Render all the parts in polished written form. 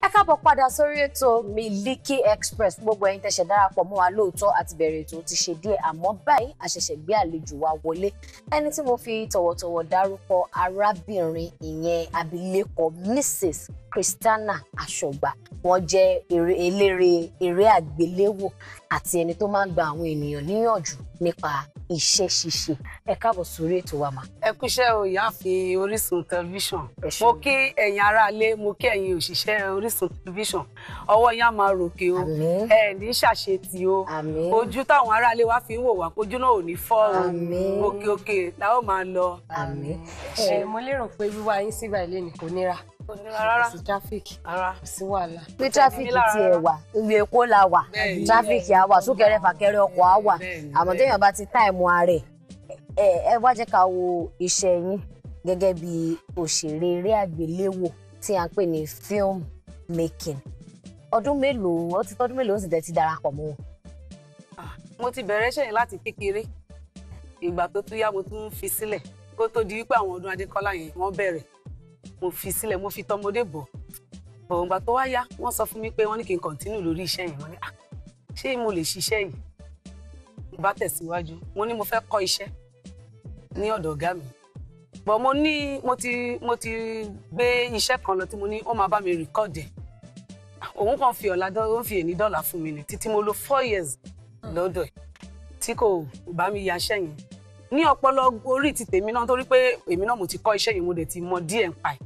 Ẹ káàbọ̀ padà sórí ètò Miliki Express. Gbogbo ẹ̀yin tẹ́ ṣe darapọ̀ mọ́ wa lóòótọ́ àti bẹ̀rẹ̀ ètò ti ṣe díẹ̀, àmọ́ báyìí a ṣẹ̀ṣẹ̀ gbé àlejò wa wọlé. Ẹni tí mo fi tọ̀wọ̀tọ̀wọ̀ dárúkọ arábìnrin ìyẹn abilékọ Mrs. Christiana Asogba. Wọ́n jẹ́ eléré eré àgbéléwò àti ẹni tó máa ń gba àwọn ènìyàn níyànjú nípa iṣẹ́ ṣíṣe. Ẹ káàbọ̀ sórí ètò wa mà. Ẹ kúṣẹ́ o ìyáàfin Orísun tẹlifíṣàn. Mo kí ẹ̀yin aráalé, mo kí ẹ̀yin òṣìṣẹ́ Orísun tẹlifíṣàn. Ọwọ́ yín á máa ròkè o. Ẹ ní ṣàṣetì o. Ojú táwọn aráalé wa fi ń wò wá, ojú náà ò ní fọ́ o. Òkè òkè la ó máa lọ. Mo lérò pé wíwá yín sígbà ilé ni kò nira. Rárá. Sí tráfíìkì. Sí wàhálà. Pé tráfíìkì ti ẹ̀ wà, ìlú Èkó la wà, tráfíìkì á wà, súnkẹrẹ fàkẹrẹ ọkọ̀ á wà. Àmọ́ téèyàn bá ti táìmù ara ẹ̀, ẹ wá jẹ́ ká wo iṣẹ́ yín gẹ́gẹ́ bí òṣèré eré àgbéléwò tí a ń pè ní film making. Ọdún mélòó, ó ti tọ́dún mélòó sì tẹ́ ti darapọ̀ mọ́ wọn? Mo ti bẹ̀rẹ̀ iṣẹ́ yẹn láti kékeré. Ìgbà tó tún yá mo tún fi sílẹ̀. Kó tó di wípé àwọn ọdún Adékọ́lá yẹn wọ́n bẹ̀rẹ̀. Mo fi sílẹ̀, mo fi tọmọdé bọ̀. Bọ̀ ìgbà tó wá yá, wọ́n sọ fún mi pé wọ́n ní kí n continue lórí iṣẹ́ yẹn. Wọ́n ní, ṣé mo lè ṣiṣẹ́ yìí? Mo bá tẹ̀síwájú. Mo ní mo fẹ́ kọ́ iṣẹ́ ní ọ̀dọ̀ ọ̀gá mi. Bọ̀ mo ti gbé iṣẹ́ kan lọ tí mo ní ó máa bá mi record ẹ̀. Òun kàn fi ó fi èní dọ́là fún mi ni títí mo lò 4 years lọ́dọ̀ ẹ̀ tí kò bá mi yaṣẹ́ yẹn. Ní ọpọlọ orí ti tèmi náà torí pé èmi náà mo ti kọ́ iṣẹ́ yìí, mo dẹ̀ ti mọ díẹ̀ ń pa ẹ̀.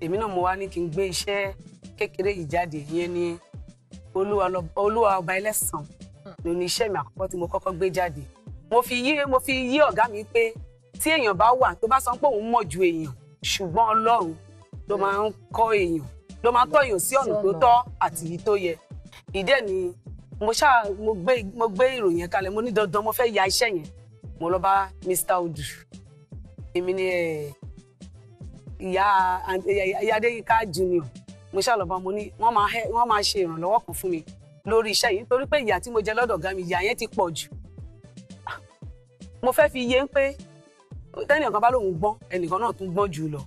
Èmi náà mo wá ní kí n gbé iṣẹ́ kékeré yìí jáde, ìyẹn ni Olúwa ọba ẹlẹ́sàn ló ní iṣẹ́ mi àkọ́kọ́ tí mo kọ́kọ́ gbé jáde. Mo fi yí ọ̀gá mi pé tí èèyàn bá wà tó bá sọ pé òun mọ̀ ju èèyàn, ṣùgbọ́n Ọlọ́run ló máa ń kọ́ èèyàn, ló máa ń tọ́ èèyàn sí ọ̀nà tó tọ́ àti èyí tó yẹ. Ìdẹ́ ni mo gbé ìròyìn yẹn kalẹ̀, mo ní dandan mo fẹ́ ya iṣẹ́ yẹn. Mo lọ bá Mr. Odu, èmi ni ìyá Adéyínká Junior. Mo ṣàlọ́bà mo ní wọ́n máa ṣe ìrànlọ́wọ́ kan fún mi lórí iṣẹ́ yìí nítorí pé ìyà tí mo jẹ lọ́dọ̀ ọ̀gá mi, ìyà yẹn ti pọ̀ jù. Mo fẹ́ fi yé pé tẹ́nìkan bá lóun gbọ́n, ẹnìkan náà tún gbọ́n jù lọ.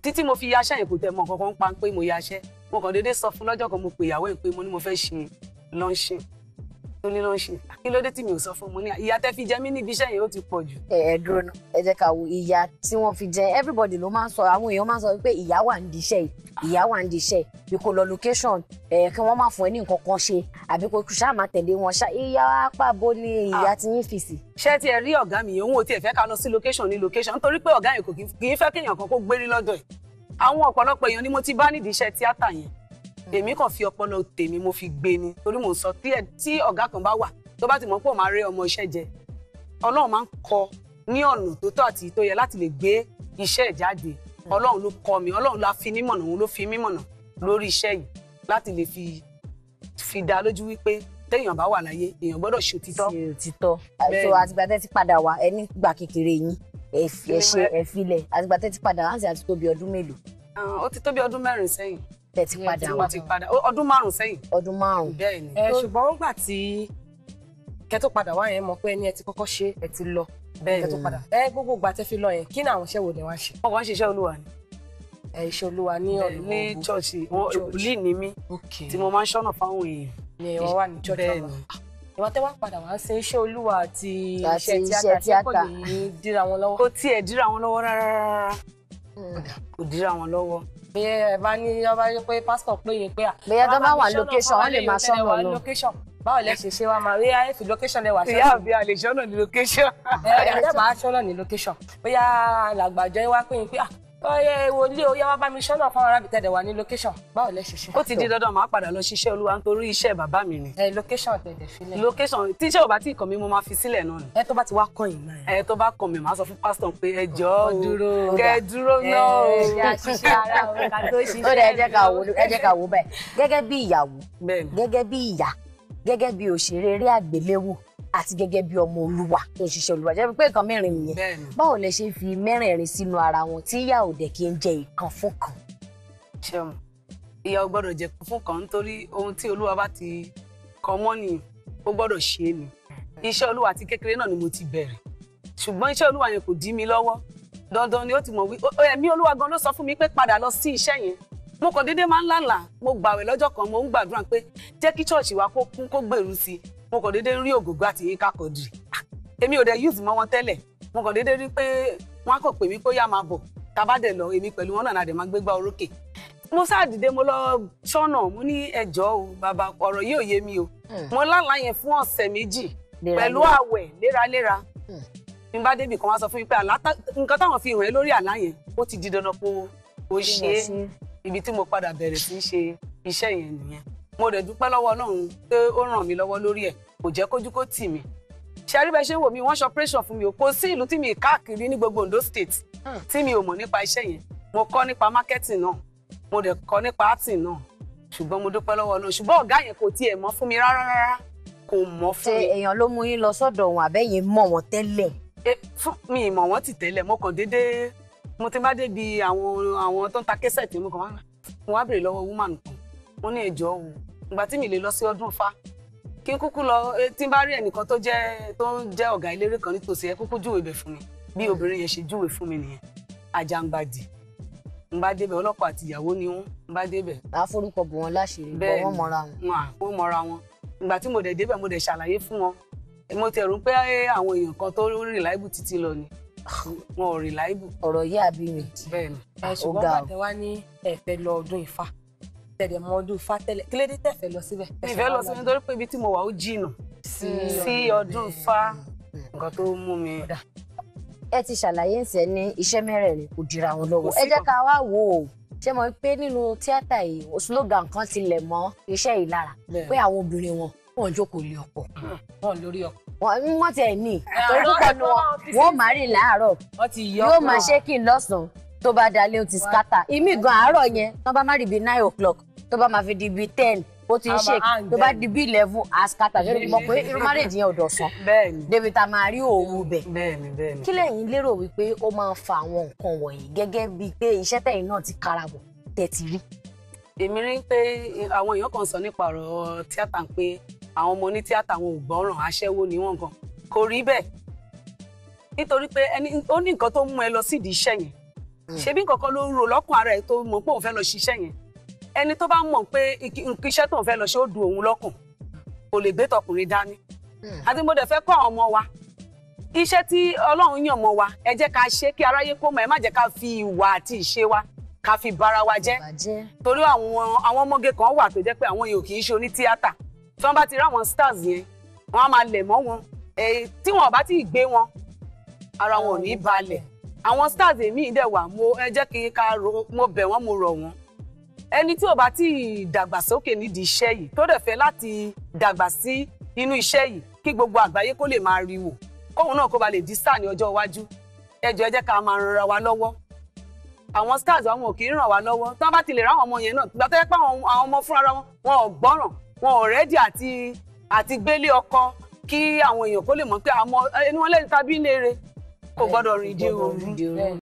Títí mo fi yaṣẹ́ yẹn kò tẹ̀ mọ́ kankan pa pé mo yaṣẹ́. Mo kàn déédéé sọ fún lọ́jọ́ kan, mo pe ìyàwó ẹ̀ pé mo ní mo fẹ́ ṣe launching. Tó ní launching. Kí ló dé tí mi ò sọ fún mo ní ìyà tẹ́ fi jẹ mí níbi iṣẹ́ yẹn ó ti pọ̀ jù. Ẹ dúró náà, ẹ jẹ́ ká wo ìyà tí wọ́n fi jẹ. Everybody ló máa ń sọ, àwọn èèyàn máa ń sọ pé ìyà wà nídìí iṣẹ́ yìí, ìyà wà nídìí iṣẹ́ yìí. Bí kò lọ location, kí wọ́n má fún ẹ ní nǹkan kan ṣe, àbí kò ṣáà máa tẹ̀lé wọn ṣá. Ìyà pàbó ni ìyà tí yín fi sí. Ṣé tí ẹ rí ọ̀gá mi, òun ò tiẹ̀ fẹ́ ká lọ sí location ní location nítorí pé ọ̀gá yẹn kì í fẹ́ kéèyàn kan kó gbérí lọ́dọ̀ ẹ̀. Àwọn ọ̀pọ̀lọpọ̀ èèyàn ni mo ti bá nídìí iṣẹ́ tíátà yẹn. Èmi kàn fi ọpọlọ tèmi mo fi gbé ni torí mo sọ tí ọ̀gá kan bá wà tó bá ti mọ̀ pé ó máa rẹ́ ọmọ iṣẹ́ jẹ, Ọlọ́run máa ń kọ́ ní ọ̀nà tó tọ́ àti tó yẹ láti lè gbé iṣẹ́ ẹ̀ jáde. Ọlọ́run ló kọ́ mi, Ọlọ́run la fi nímọ̀nà, òun ló fi mímọ̀nà lórí iṣẹ́ yìí láti lè fi dá lójú wípé téèyàn bá wà láyé èèyàn gbọ́dọ̀ ṣe òtítọ́. Ṣe òtítọ́. So àtìgbà tẹ́ ti padà wá, ẹ nígbà kékeré yín ẹ filẹ̀, àtìgbà tẹ́ ti padà wá àti tó bí ọdún mélòó? Ó ti tó bí ọdún 4 sẹ́yìn. Tẹ́ ti padà wá. Ọdún 5 sẹ́yìn. Ọdún 5. Bẹ́ẹ̀ ni. Ṣùgbọ́n nígbà tí kẹ́ tó padà wá yẹn mọ̀ pé ẹni ẹ ti kọ́kọ́ ṣe ẹ ti lọ. Kẹ́ tó padà. Gbogbo ìgbà tẹ́ fi lọ yẹn, kí ni àwọn iṣẹ́ wo lẹ wá ṣe? Wọ́n kàn ń ṣiṣẹ́ Olúwa ni. Iṣẹ́ Olúwa ní ọ̀dọ̀ ní chọ́ọ̀chì, wòlíì ni mí tí mo máa ń ṣọ́nà fáwọn èèyàn. Ni wọ́n wà ní chọ́ọ̀chì àwọn. Ìwà tẹ́ wá padà wá ṣe iṣẹ́ Olúwa àti iṣẹ́ iṣẹ́ tíátà kò ní dira wọn lọ́wọ́. Kò tiẹ̀ dira wọn lọ́wọ́ rárá. Kò dira wọn lọ́wọ́. Bí ẹ bá ní ọba yẹ pé pásítọ̀ pé yín pé bóyá tó bá wà location wọ́n lè máa sọ̀rọ̀ lọ. Báwo lẹ ṣe ṣe wá máa rí ayé fi location lẹwà ṣe. Ìyá àbí àlè ṣọ́nà ní location. Ẹ bá ṣọ́nà ní location. Bóyá làgbàjọ yín wá pé yín pé ọyẹ wòlíì ó yá wá bá mi ṣọ́nà fún arábì tẹ̀dẹ̀ wà ní location. Báwo lẹ ṣe ṣe. Ó ti di dandan máa padà lọ ṣiṣẹ́ Olúwa nítorí iṣẹ́ bàbá mi ni. Location tẹ̀dẹ̀ filẹ̀. Location tíṣẹ́ ò bá tí kàn mí mo máa fi sílẹ̀ náà ni. Tó bá ti wá kàn yín náà. Tó bá kàn mí màá sọ fún pásítọ̀ pé ẹ jọ̀ọ́ kẹ́ dúró náà o. Ó dẹ̀ ẹ jẹ́ ká wò báyìí. Gẹ́gẹ́ bí ìyàwó, gẹ́gẹ́ bí ìyá, gẹ́gẹ́ bí òṣèré eré àgbéléwò àti gẹ́gẹ́ bí ọmọ Olúwa tó ń ṣiṣẹ́ Olúwa, jẹ́ pé nǹkan mẹ́rin nìyẹn. Báwo lẹ ṣe fi mẹ́rẹ̀ẹ̀rin sínú ara wọn tí ìyá ò dẹ̀ kí ń jẹ ìkan fún kan? Ṣeun, ìyá ò gbọ́dọ̀ jẹ fún kan nítorí ohun tí Olúwa bá ti kọ mọ́ ni ó gbọ́dọ̀ ṣe é ni. Iṣẹ́ Olúwa àti kékeré náà ni mo ti bẹ̀rẹ̀, ṣùgbọ́n iṣẹ́ Olúwa yẹn kò dí mi lọ́wọ́. Dandan ni ó ti mọ̀ wí ẹ̀mí Olúwa gan ló sọ fún mi pé padà lọ sí iṣẹ́ yẹn mo kàn déédéé máa ń lálàá mo gbàwẹ̀ lọ́jọ́ kan mo ń gbàdúrà pé jẹ́ kí ṣọ́ọ̀ṣì wa kó kún kó gbèrú sí i mo kàn déédéé rí Ògògó àti Yínká Quadri èmi ò dẹ̀ use mọ́ wọn tẹ́lẹ̀ mo kàn déédéé rí pé wọ́n á kàn pè mí kó yá máa bọ̀ tá bá dẹ̀ lọ èmi pẹ̀lú wọn náà dẹ̀ máa gbégbá orókè mo sáà dìde mo lọ ṣọ́nà mo ní ẹjọ́ o bàbá ọ̀rọ̀ yìí ò yé mi o mo lálàá yẹn fún ọ̀sẹ̀ méjì pẹ̀lú àwẹ̀ léraléra bí n bá débì kan wá sọ fún mi pé nǹkan táwọn fi hàn ẹ́ lórí àlá yẹn ó ti di dandan kó o ṣe é ibi tí mo padà bẹ̀rẹ̀ sí í ṣe iṣẹ́ yẹn nìyẹn mo dẹ̀ dúpẹ́ lọ́wọ́ Ọlọ́run pé ó ràn mí lọ́wọ́ lórí ẹ̀ kò jẹ́ kójú kó tì mí ṣe àríbẹ̀ ṣe ń wò mí wọ́n ṣe operation fún mi o kò sí ìlú tí mi káàkiri ní gbogbo Ondo State tí mi ò mọ̀ nípa iṣẹ́ yẹn mo kọ́ nípa marketing náà mo dẹ̀ kọ́ nípa acting náà ṣùgbọ́n mo dúpẹ́ lọ́wọ́ Ọlọ́run ṣùgbọ́n ọ̀gá yẹn kò tiẹ̀ mọ̀ fún mi rárá kò mọ̀ fún mi. ṣé èèyàn ló mú yín lọ sọ́dọ̀ wọn àbẹ́yìn mọ̀ wọ́n tẹ́lẹ̀? mi ì mọ̀ wọ́n ti tẹ́lẹ̀ mo kàn déédéé mo ti bá débi àwọn tó ń ta késẹ̀tì mo kàn wá béèrè lọ́wọ́ woman kan mo ní ẹjọ́ o ìgbà tí mi lè lọ sí ọdún Ifá kí n kúkú lọ tí n bá rí ẹnìkan tó jẹ́ ọ̀gá eléré kan nítòsí ẹ kúkú júwèé bẹ̀ fún mi bí obìnrin yẹn ṣe júwèé fún mi nìyẹn Àjàngbàdì n bá débẹ̀ ọlọ́kọ àti ìyàwó ni wọ́n n bá débẹ̀. àforúkọ bò wọn láṣìírí bọ wọn mọra wọn. wọ́n mọra wọn ìgbà tí mo dẹ̀ débẹ̀ mo dẹ̀ ṣàlàyé fún wọn mo ti rò pé àwọn èèyàn kan tó reliable títí lọ ni wọn ò reliable. ọ̀rọ̀ yìí àbí mi. bẹ́ẹ̀ni. ṣùgbọ́n bàtẹ wá ní ẹ̀fẹ̀ lọ ọdún Ifá tẹ̀lé mọ ọdún Ifá tẹ́lẹ̀ kí ló dé tẹ̀fẹ̀ lọ síbẹ̀. ìfẹ́ lọ sí nítorí pé ibi tí mo wà ó jìnnà sí ọdún Ifá nǹkan tó mú mi. ẹ ti ṣàlàyé ń sẹ́ ní iṣẹ́ mẹ́rẹ̀ẹ̀rin kò dira wọn lọ́wọ́ ẹ jẹ́ ká wá wò ó ṣé mo pé nínú tíátà yìí slogan kan ti lẹ̀ mọ́ iṣẹ́ yìí lára pé àwọn obìnrin wọn jókòó lé ọkọ wọn lórí ọkọ wọ́n tiẹ̀ ní torí púpọ̀ ni wọ́n máa rí láàárọ̀ yóò máa ṣe kí n lọ́sàn-án tó bá dalẹ̀ ó ti skata ìmí gan àárọ̀ yẹn tó bá má rí bíi 9 o'clock tó bá máa fi di bíi 10 ó ti ń ṣèkì tó bá di bíi 11 àskata ṣe mọ̀ pé irú márèjì yẹn ò dọ̀sán débi tá a máa rí òru bẹ̀. kí lẹ̀yin lérò wípé ó máa ń fa àwọn nǹkan wọ̀nyí gẹ́gẹ́ bíi pé iṣẹ́ tẹ̀yin náà ti kára bọ̀ tẹ̀ ti rí. èmi rí pé àwọn èèyàn kan sọ nípa ọ̀rọ̀ tíátà pé àwọn ọmọ ní tíátà wọn ò gbọ́ràn aṣẹ́wó ni wọ́n gan kò rí bẹ́ẹ̀ nítorí pé ó ní nǹkan tó mú ẹ lọ sídìí iṣẹ́ yẹn ṣebí nǹkan kan ló ń ro lọ́kàn ara ẹ̀ tó mọ̀ pé òun fẹ́ lọ ṣiṣẹ́ yẹn ẹni tó bá mọ̀ pé iṣẹ́ tóun fẹ́ lọ ṣe ó dùn òun lọ́kàn kò lè gbé tọkùnrin dání àti mo dẹ̀ fẹ́ kọ́ àwọn ọmọ wa iṣẹ́ tí Ọlọ́run yàn mọ́ wa ẹ jẹ́ ká ṣe kí aráyé kó mọ̀ ẹ má jẹ́ ká fi ìwà àti ìṣe wa ká fi bara wa jẹ́ torí àwọn ọmọge kan wà tó jẹ́ pé àwọn yòó kì í ṣe oní tíátà tí wọ́n bá ti rí àwọn stars yẹn wọ́n á máa lẹ̀ mọ́ wọn tí wọ́n bá ti gbé wọn ara wọn ò ní balẹ̀ àwọn stars èmi dẹ̀ wà ẹ jẹ́ kí mo bẹ̀ wọ́n mo rọ̀ wọ́n ẹni tí ò bá ti dàgbàsókè nídìí iṣẹ́ yìí tó dẹ̀ fẹ́ láti dàgbà sí inú iṣẹ́ yìí kí gbogbo àgbáyé kó lè máa rí wò kóun náà kó ba lè di star ní ọjọ́ iwájú ẹ jẹ́ ká máa ran wa lọ́wọ́ àwọn stars àwọn ò kì í ràn wá lọ́wọ́ tí wọ́n bá ti lè ráwọn ọmọ yẹn náà gbà tó yẹ pé àwọn ọmọ fúnra wọn ò gbọ́ràn wọn ò rẹ́dì àti gbélé ọkọ kí àwọn èèyàn kó lè mọ̀ pé ẹni wọn lẹ́yìn tàbí léèrè kò gbọ́dọ̀ rìn dé òru.